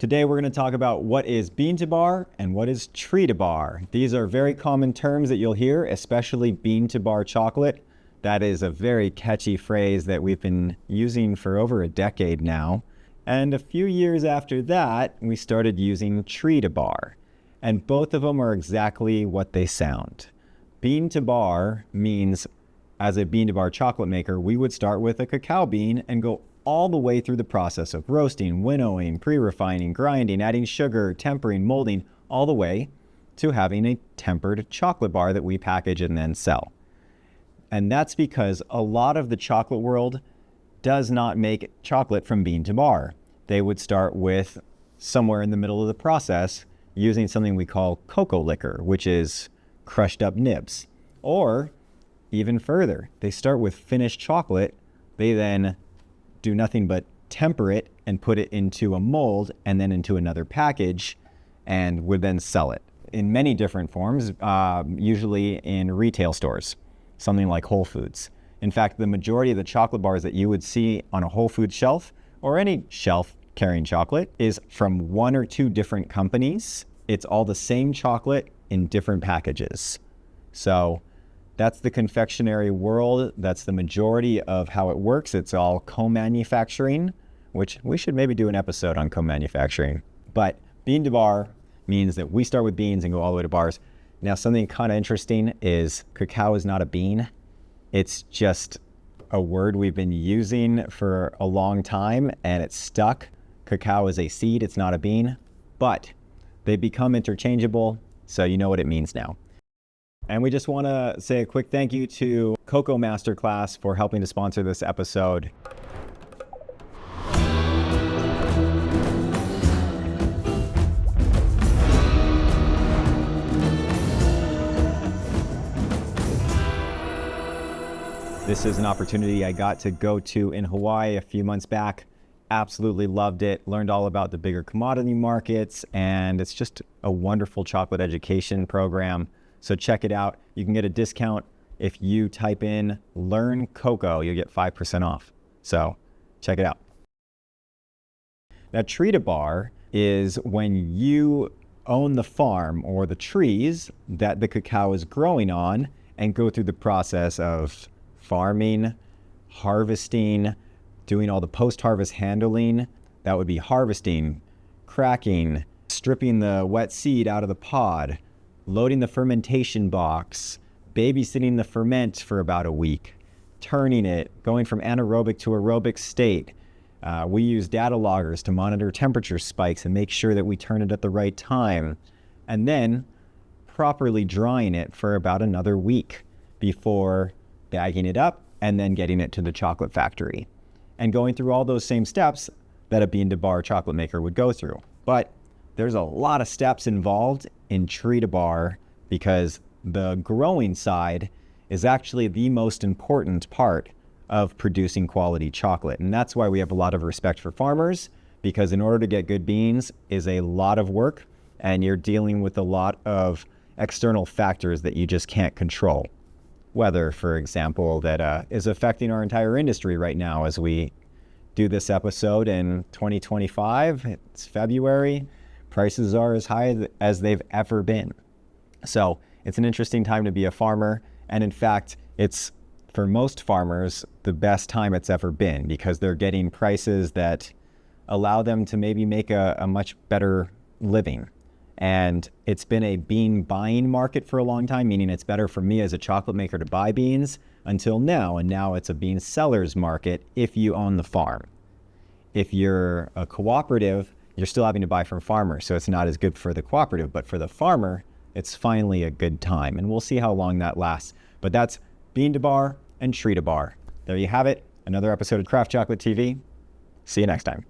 Today we're going to talk about what is bean to bar and what is tree to bar. These are very common terms that you'll hear, especially bean to bar chocolate. That is a very catchy phrase that we've been using for over a decade now. And a few years after that, we started using tree to bar. And both of them are exactly what they sound. Bean to bar means, as a bean to bar chocolate maker, we would start with a cacao bean and go all the way through the process of roasting, winnowing, pre-refining, grinding, adding sugar, tempering, molding, all the way to having a tempered chocolate bar that we package and then sell. And that's because a lot of the chocolate world does not make chocolate from bean to bar. They would start with somewhere in the middle of the process using something we call cocoa liquor, which is crushed up nibs. Or even further, they start with finished chocolate. They then do nothing but temper it and put it into a mold and then into another package and would then sell it in many different forms, usually in retail stores, something like Whole Foods. In fact, the majority of the chocolate bars that you would see on a Whole Foods shelf or any shelf carrying chocolate is from one or two different companies. It's all the same chocolate in different packages. So that's the confectionery world. That's the majority of how it works. It's all co-manufacturing, which we should maybe do an episode on co-manufacturing. But bean to bar means that we start with beans and go all the way to bars. Now, something kind of interesting is cacao is not a bean. It's just a word we've been using for a long time and it's stuck. Cacao is a seed, it's not a bean, but they become interchangeable, so you know what it means now. And we just want to say a quick thank you to Cocoa Masterclass for helping to sponsor this episode. This is an opportunity I got to go to in Hawaii a few months back. Absolutely loved it, learned all about the bigger commodity markets, and it's just a wonderful chocolate education program. So check it out. You can get a discount if you type in Learn Cocoa. You'll get 5% off. So check it out. Now, tree to bar is when you own the farm or the trees that the cacao is growing on and go through the process of farming, harvesting, doing all the post-harvest handling. That would be harvesting, cracking, stripping the wet seed out of the pod, loading the fermentation box, babysitting the ferment for about a week, turning it, going from anaerobic to aerobic state. We use data loggers to monitor temperature spikes and make sure that we turn it at the right time, and then properly drying it for about another week before bagging it up and then getting it to the chocolate factory and going through all those same steps that a bean to bar chocolate maker would go through. But there's a lot of steps involved in tree to bar because the growing side is actually the most important part of producing quality chocolate. And that's why we have a lot of respect for farmers, because in order to get good beans is a lot of work and you're dealing with a lot of external factors that you just can't control. Weather, for example, that is affecting our entire industry right now as we do this episode in 2025. It's February. Prices are as high as they've ever been. So it's an interesting time to be a farmer. And in fact, it's, for most farmers, the best time it's ever been because they're getting prices that allow them to maybe make a much better living. And it's been a bean buying market for a long time, meaning it's better for me as a chocolate maker to buy beans until now. And now it's a bean seller's market if you own the farm. If you're a cooperative, you're still having to buy from farmers. So it's not as good for the cooperative, but for the farmer, it's finally a good time. And we'll see how long that lasts. But that's bean to bar and tree to bar. There you have it. Another episode of Craft Chocolate TV. See you next time.